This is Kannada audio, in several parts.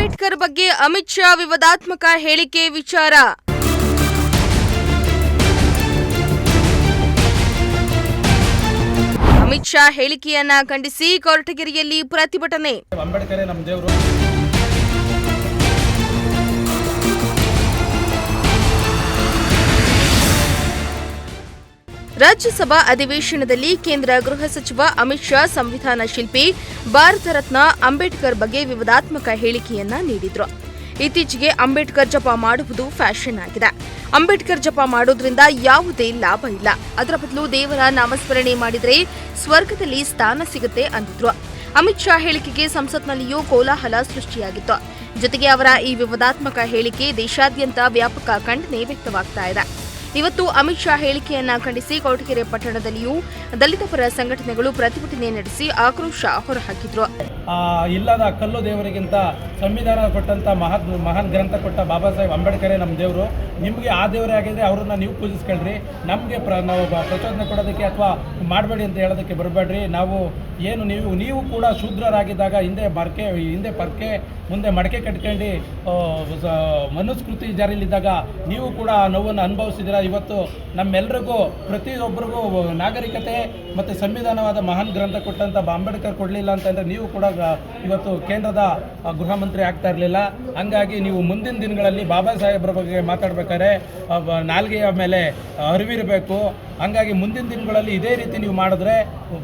ಅಂಬೇಡ್ಕರ್ ಬಗ್ಗೆ ಅಮಿತ್ ಶಾ ವಿವಾದಾತ್ಮಕ ಹೇಳಿಕೆ ವಿಚಾರ. ಅಮಿತ್ ಶಾ ಹೇಳಿಕೆಯನ್ನ ಖಂಡಿಸಿ ಕೊರಟಗೆರೆಯಲ್ಲಿ ಪ್ರತಿಭಟನೆ. ಅಂಬೇಡ್ಕರ್ ನಮ್ಮ ದೇವರು. ರಾಜ್ಯಸಭಾ ಅಧಿವೇಶನದಲ್ಲಿ ಕೇಂದ್ರ ಗೃಹ ಸಚಿವ ಅಮಿತ್ ಶಾ ಸಂವಿಧಾನ ಶಿಲ್ಪಿ ಭಾರತ ರತ್ನ ಅಂಬೇಡ್ಕರ್ ಬಗ್ಗೆ ವಿವಾದಾತ್ಮಕ ಹೇಳಿಕೆಯನ್ನ ನೀಡಿದ್ರು. ಇತ್ತೀಚೆಗೆ ಅಂಬೇಡ್ಕರ್ ಜಪ ಮಾಡುವುದು ಫ್ಯಾಷನ್ ಆಗಿದೆ. ಅಂಬೇಡ್ಕರ್ ಜಪ ಮಾಡೋದ್ರಿಂದ ಯಾವುದೇ ಲಾಭ ಇಲ್ಲ. ಅದರ ಬದಲು ದೇವರ ನಾಮಸ್ಮರಣೆ ಮಾಡಿದರೆ ಸ್ವರ್ಗದಲ್ಲಿ ಸ್ಥಾನ ಸಿಗುತ್ತೆ ಅಂದಿದ್ರು. ಅಮಿತ್ ಶಾ ಹೇಳಿಕೆಗೆ ಸಂಸತ್ನಲ್ಲಿಯೂ ಕೋಲಾಹಲ ಸೃಷ್ಟಿಯಾಗಿತ್ತು. ಜೊತೆಗೆ ಅವರ ಈ ವಿವಾದಾತ್ಮಕ ಹೇಳಿಕೆ ದೇಶಾದ್ಯಂತ ವ್ಯಾಪಕ ಖಂಡನೆ ವ್ಯಕ್ತವಾಗ್ತಾ ಇದೆ. ಇವತ್ತು ಅಮಿತ್ ಶಾ ಹೇಳಿಕೆಯನ್ನ ಖಂಡಿಸಿ ಕೊರಟಗೆರೆ ಪಟ್ಟಣದಲ್ಲಿಯೂ ದಲಿತ ಪರ ಸಂಘಟನೆಗಳು ಪ್ರತಿಭಟನೆ ನಡೆಸಿ ಆಕ್ರೋಶ ಹೊರಹಾಕಿದ್ರು. ಇಲ್ಲದ ಕಲ್ಲು ದೇವರಿಗಿಂತ ಸಂವಿಧಾನ ಕೊಟ್ಟಂತ ಮಹಾನ್ ಗ್ರಂಥ ಕೊಟ್ಟ ಬಾಬಾ ಸಾಹೇಬ್ ಅಂಬೇಡ್ಕರ್ ನಮ್ಮ ದೇವರು. ನಿಮಗೆ ಆ ದೇವರೇ ಆಗಿದ್ರೆ ಅವ್ರನ್ನ ನೀವು ಪೂಜಿಸ್ಕೊಳ್ರಿ. ನಮಗೆ ನಾವು ಪ್ರಚೋದನೆ ಕೊಡೋದಕ್ಕೆ ಅಥವಾ ಮಾಡಬೇಡಿ ಅಂತ ಹೇಳೋದಕ್ಕೆ ಬರಬೇಡ್ರಿ. ನಾವು ಏನು ನೀವು ಕೂಡ ಶೂದ್ರರಾಗಿದ್ದಾಗ ಹಿಂದೆ ಪರ್ಕೆ ಮುಂದೆ ಮಡಕೆ ಕಟ್ಕೊಂಡು ಮನುಸ್ಮೃತಿ ಜಾರಿಯಲ್ಲಿದ್ದಾಗ ನೀವು ಕೂಡ ನೋವನ್ನು ಅನುಭವಿಸಿದ್ದೀರ. ಇವತ್ತು ನಮ್ಮೆಲ್ಲರಿಗೂ ಪ್ರತಿಯೊಬ್ಬರಿಗೂ ನಾಗರಿಕತೆ ಮತ್ತು ಸಂವಿಧಾನವಾದ ಮಹಾನ್ ಗ್ರಂಥ ಕೊಟ್ಟಂಥ ಅಂಬೇಡ್ಕರ್ ಕೊಡಲಿಲ್ಲ ಅಂತಂದರೆ ನೀವು ಕೂಡ ಇವತ್ತು ಕೇಂದ್ರದ ಗೃಹ ಮಂತ್ರಿ ಆಗ್ತಾ ಇರಲಿಲ್ಲ. ಹಂಗಾಗಿ ನೀವು ಮುಂದಿನ ದಿನಗಳಲ್ಲಿ ಬಾಬಾ ಸಾಹೇಬ್ರ ಬಗ್ಗೆ ಮಾತಾಡಬೇಕಾದ್ರೆ ನಾಲ್ಗೆಯ ಮೇಲೆ ಅರಿವಿರಬೇಕು. ಹಂಗಾಗಿ ಮುಂದಿನ ದಿನಗಳಲ್ಲಿ ಇದೇ ರೀತಿ ನೀವು ಮಾಡಿದ್ರೆ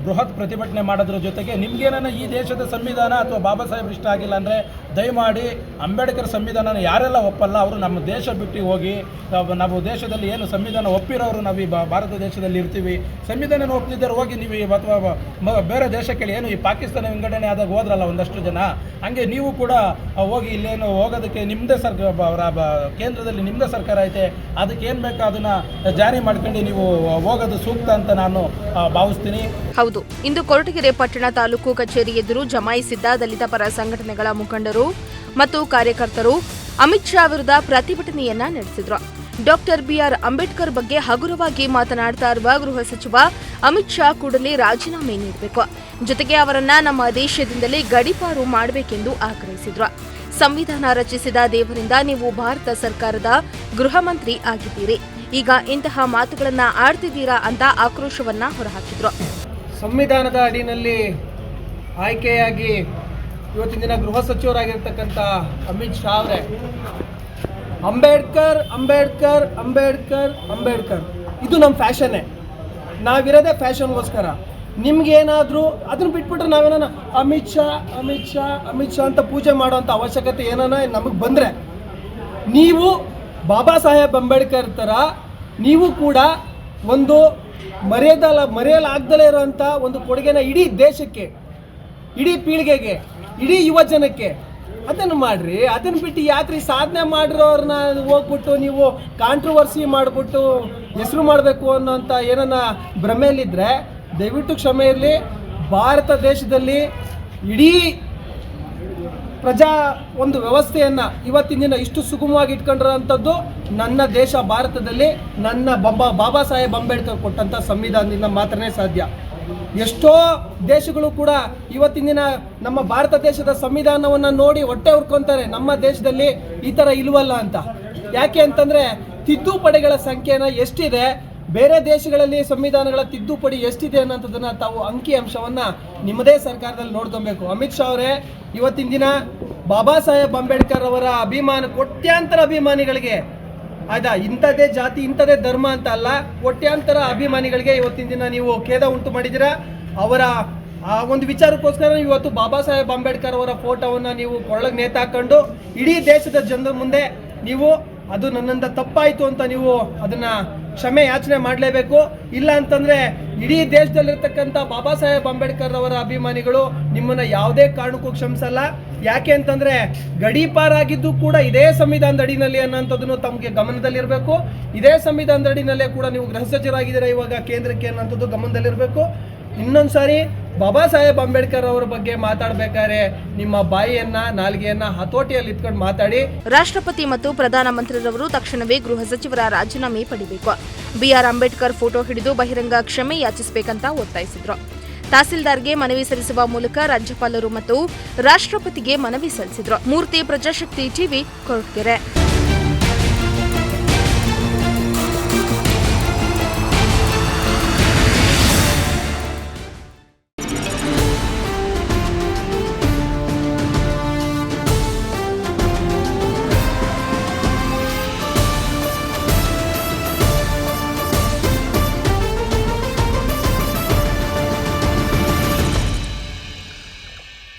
ಬೃಹತ್ ಪ್ರತಿಭಟನೆ ಮಾಡೋದ್ರ ಜೊತೆಗೆ ನಿಮ್ಗೇನ ಈ ದೇಶದ ಸಂವಿಧಾನ ಅಥವಾ ಬಾಬಾ ಸಾಹೇಬ್ ಇಷ್ಟ ಆಗಿಲ್ಲ ಅಂದರೆ ದಯಮಾಡಿ ಅಂಬೇಡ್ಕರ್ ಸಂವಿಧಾನ ಯಾರೆಲ್ಲ ಒಪ್ಪಲ್ಲ ಅವರು ನಮ್ಮ ದೇಶ ಬಿಟ್ಟು ಹೋಗಿ. ನಾವು ದೇಶದಲ್ಲಿ ಏನು ಸಂವಿಧಾನ ಒಪ್ಪಿರೋರು ನಾವು ಈ ಭಾರತ ದೇಶದಲ್ಲಿ ಇರ್ತೀವಿ. ಸಂವಿಧಾನ ಒಪ್ಪಿದ್ದಾರೆ ಹೋಗಿ ನೀವು ಅಥವಾ ಬೇರೆ ದೇಶಕ್ಕೆ ಏನು ಈ ಪಾಕಿಸ್ತಾನ ವಿಂಗಡಣೆ ಆದಾಗ ಹೋದ್ರಲ್ಲ ಒಂದಷ್ಟು ಜನ, ಹಂಗೆ ನೀವು ಕೂಡ ಹೋಗಿ ಇಲ್ಲೇನು ಹೋಗೋದಕ್ಕೆ ನಿಮ್ಮದೇ ಕೇಂದ್ರದಲ್ಲಿ ನಿಮ್ಮದೇ ಸರ್ಕಾರ ಐತೆ. ಅದಕ್ಕೆ ಏನು ಬೇಕೋ ಅದನ್ನು ಜಾರಿ ಮಾಡ್ಕೊಂಡು ನೀವು ಹೋಗೋದು ಸೂಕ್ತ ಅಂತ ನಾನು ಭಾವಿಸ್ತೀನಿ. ಹೌದು, ಇಂದು ಕೊರಟಗೆರೆ ಪಟ್ಟಣ ತಾಲೂಕು ಕಚೇರಿ ಎದುರು ಜಮಾಯಿಸಿದ್ದ ದಲಿತ ಪರ ಸಂಘಟನೆಗಳ ಮುಖಂಡರು ಮತ್ತು ಕಾರ್ಯಕರ್ತರು ಅಮಿತ್ ಶಾ ವಿರುದ್ಧ ಪ್ರತಿಭಟನೆಯನ್ನ ನಡೆಸಿದ್ರು. ಡಾಕ್ಟರ್ ಬಿಆರ್ ಅಂಬೇಡ್ಕರ್ ಬಗ್ಗೆ ಹಗುರವಾಗಿ ಮಾತನಾಡ್ತಾ ಇರುವ ಗೃಹ ಸಚಿವ ಅಮಿತ್ ಶಾ ಕೂಡಲೇ ರಾಜೀನಾಮೆ ನೀಡಬೇಕು. ಜೊತೆಗೆ ಅವರನ್ನ ನಮ್ಮ ದೇಶದಿಂದಲೇ ಗಡೀಪಾರು ಮಾಡಬೇಕೆಂದು ಆಗ್ರಹಿಸಿದ್ರು. ಸಂವಿಧಾನ ರಚಿಸಿದ ದೇವರಿಂದ ನೀವು ಭಾರತ ಸರ್ಕಾರದ ಗೃಹ ಮಂತ್ರಿ ಆಗಿದ್ದೀರಿ. ಈಗ ಇಂತಹ ಮಾತುಗಳನ್ನ ಆಡ್ತಿದ್ದೀರಾ ಅಂತ ಆಕ್ರೋಶವನ್ನ ಹೊರಹಾಕಿದ್ರು. ಸಂವಿಧಾನದ ಅಡಿಯಲ್ಲಿ ಆಯ್ಕೆಯಾಗಿ ಇವತ್ತಿನ ದಿನ ಗೃಹ ಸಚಿವರಾಗಿರ್ತಕ್ಕಂಥ ಅಮಿತ್ ಶಾ ಅವರೇ ಅಂಬೇಡ್ಕರ್ ಅಂಬೇಡ್ಕರ್ ಅಂಬೇಡ್ಕರ್ ಅಂಬೇಡ್ಕರ್ ಇದು ನಮ್ಮ ಫ್ಯಾಷನ್ನೇ. ನಾವಿರೋದೇ ಫ್ಯಾಷನ್ಗೋಸ್ಕರ. ನಿಮ್ಗೇನಾದರೂ ಅದನ್ನು ಬಿಟ್ಬಿಟ್ರೆ ನಾವೇನ ಅಮಿತ್ ಶಾ ಅಮಿತ್ ಶಾ ಅಮಿತ್ ಶಾ ಅಂತ ಪೂಜೆ ಮಾಡೋವಂಥ ಅವಶ್ಯಕತೆ ಏನಾನ ನಮಗೆ ಬಂದರೆ, ನೀವು ಬಾಬಾ ಸಾಹೇಬ್ ಅಂಬೇಡ್ಕರ್ ಥರ ನೀವು ಕೂಡ ಒಂದು ಮರೆಯಲಾಗ್ದಲೇ ಇರೋವಂಥ ಒಂದು ಕೊಡುಗೆನ ಇಡೀ ದೇಶಕ್ಕೆ, ಇಡೀ ಪೀಳಿಗೆಗೆ, ಇಡೀ ಯುವ ಜನಕ್ಕೆ ಅದನ್ನು ಮಾಡಿರಿ. ಅದನ್ನು ಬಿಟ್ಟು ಯಾಕ್ರಿ ಸಾಧನೆ ಮಾಡಿರೋರನ್ನ ಹೋಗ್ಬಿಟ್ಟು ನೀವು ಕಾಂಟ್ರವರ್ಸಿ ಮಾಡಿಬಿಟ್ಟು ಹೆಸರು ಮಾಡಬೇಕು ಅನ್ನೋಂಥ ಏನನ್ನ ಭ್ರಮೆಯಲ್ಲಿದ್ದರೆ ದಯವಿಟ್ಟು ಕ್ಷಮೆ ಇರಲಿ. ಭಾರತ ದೇಶದಲ್ಲಿ ಇಡೀ ಪ್ರಜಾ ಒಂದು ವ್ಯವಸ್ಥೆಯನ್ನು ಇವತ್ತಿನ ದಿನ ಇಷ್ಟು ಸುಗಮವಾಗಿ ಇಟ್ಕೊಂಡಿರೋಂಥದ್ದು ನನ್ನ ದೇಶ ಭಾರತದಲ್ಲಿ ನನ್ನ ಬಾಬಾ ಸಾಹೇಬ್ ಅಂಬೇಡ್ಕರ್ ಕೊಟ್ಟಂಥ ಸಂವಿಧಾನದಿಂದ ಮಾತ್ರನೇ ಸಾಧ್ಯ. ಎಷ್ಟೋ ದೇಶಗಳು ಕೂಡ ಇವತ್ತಿನ ದಿನ ನಮ್ಮ ಭಾರತ ದೇಶದ ಸಂವಿಧಾನವನ್ನು ನೋಡಿ ಹೊಟ್ಟೆ ಹುರ್ಕೊಂತಾರೆ, ನಮ್ಮ ದೇಶದಲ್ಲಿ ಈ ಥರ ಇಲ್ವಲ್ಲ ಅಂತ. ಯಾಕೆ ಅಂತಂದರೆ ತಿದ್ದುಪಡಿಗಳ ಸಂಖ್ಯೆನ ಎಷ್ಟಿದೆ, ಬೇರೆ ದೇಶಗಳಲ್ಲಿ ಸಂವಿಧಾನಗಳ ತಿದ್ದುಪಡಿ ಎಷ್ಟಿದೆ ಅನ್ನೋಂಥದ್ದನ್ನು ತಾವು ಅಂಕಿ ಅಂಶವನ್ನು ನಿಮ್ಮದೇ ಸರ್ಕಾರದಲ್ಲಿ ನೋಡ್ಕೊಬೇಕು. ಅಮಿತ್ ಶಾ ಅವರೇ, ಇವತ್ತಿನ ದಿನ ಬಾಬಾ ಸಾಹೇಬ್ ಅಂಬೇಡ್ಕರ್ ಅವರ ಕೋಟ್ಯಾಂತರ ಅಭಿಮಾನಿಗಳಿಗೆ ಆಯ್ತಾ, ಇಂಥದ್ದೇ ಜಾತಿ ಇಂಥದ್ದೇ ಧರ್ಮ ಅಂತ ಅಲ್ಲ, ಕೋಟ್ಯಾಂತರ ಅಭಿಮಾನಿಗಳಿಗೆ ಇವತ್ತಿನ ದಿನ ನೀವು ಖೇದ ಉಂಟು ಮಾಡಿದ್ದೀರಾ. ಅವರ ಆ ಒಂದು ವಿಚಾರಕ್ಕೋಸ್ಕರ ಇವತ್ತು ಬಾಬಾ ಸಾಹೇಬ್ ಅಂಬೇಡ್ಕರ್ ಅವರ ಫೋಟೋವನ್ನು ನೀವು ಕೊಳ್ಳಗೆ ನೇತಾಕೊಂಡು ಇಡೀ ದೇಶದ ಜನರ ಮುಂದೆ ನೀವು ಅದು ನನ್ನಿಂದ ತಪ್ಪಾಯಿತು ಅಂತ ನೀವು ಅದನ್ನು ಕ್ಷಮೆ ಯಾಚನೆ ಮಾಡಲೇಬೇಕು. ಇಲ್ಲ ಅಂತಂದರೆ ಇಡೀ ದೇಶದಲ್ಲಿರ್ತಕ್ಕಂಥ ಬಾಬಾ ಸಾಹೇಬ್ ಅಂಬೇಡ್ಕರ್ ಅವರ ಅಭಿಮಾನಿಗಳು ನಿಮ್ಮನ್ನು ಯಾವುದೇ ಕಾರಣಕ್ಕೂ ಕ್ಷಮಿಸಲ್ಲ. ಯಾಕೆ ಅಂತಂದರೆ ಗಡೀಪಾರಾಗಿದ್ದು ಕೂಡ ಇದೇ ಸಂವಿಧಾನದ ಅಡಿನಲ್ಲಿ ಅನ್ನೋಂಥದ್ದನ್ನು ತಮಗೆ ಗಮನದಲ್ಲಿರಬೇಕು. ಇದೇ ಸಂವಿಧಾನದ ಅಡಿನಲ್ಲೇ ಕೂಡ ನೀವು ಗೃಹ ಸಚಿವರಾಗಿದ್ದೀರಾ ಇವಾಗ ಕೇಂದ್ರಕ್ಕೆ ಅನ್ನೋಂಥದ್ದು ಗಮನದಲ್ಲಿರಬೇಕು. ಇನ್ನೊಂದು ಸಾರಿ ಬಾಬಾ ಸಾಹೇಬ್ ಅಂಬೇಡ್ಕರ್ ಅವರ ಬಗ್ಗೆ ಮಾತಾಡಬೇಕಾದ್ರೆ ನಿಮ್ಮ ಬಾಯಿಯನ್ನ ನಾಲ್ಗೆಯನ್ನ ಹತೋಟಿಯಲ್ಲಿ ಇಟ್ಕೊಂಡು ಮಾತಾಡಿ. ರಾಷ್ಟ್ರಪತಿ ಮತ್ತು ಪ್ರಧಾನಮಂತ್ರಿರವರು ತಕ್ಷಣವೇ ಗೃಹ ಸಚಿವರ ರಾಜೀನಾಮೆ ಪಡೆಯಬೇಕು. ಬಿಆರ್ ಅಂಬೇಡ್ಕರ್ ಫೋಟೋ ಹಿಡಿದು ಬಹಿರಂಗ ಕ್ಷಮೆ ಯಾಚಿಸಬೇಕಂತ ಒತ್ತಾಯಿಸಿದ್ರು. ತಹಸೀಲ್ದಾರ್ಗೆ ಮನವಿ ಸಲ್ಲಿಸುವ ಮೂಲಕ ರಾಜ್ಯಪಾಲರು ಮತ್ತು ರಾಷ್ಟ್ರಪತಿಗೆ ಮನವಿ ಸಲ್ಲಿಸಿದ್ರು. ಮೂರ್ತಿ, ಪ್ರಜಾಶಕ್ತಿ ಟಿವಿ, ಕೊರಟಗೆರೆ.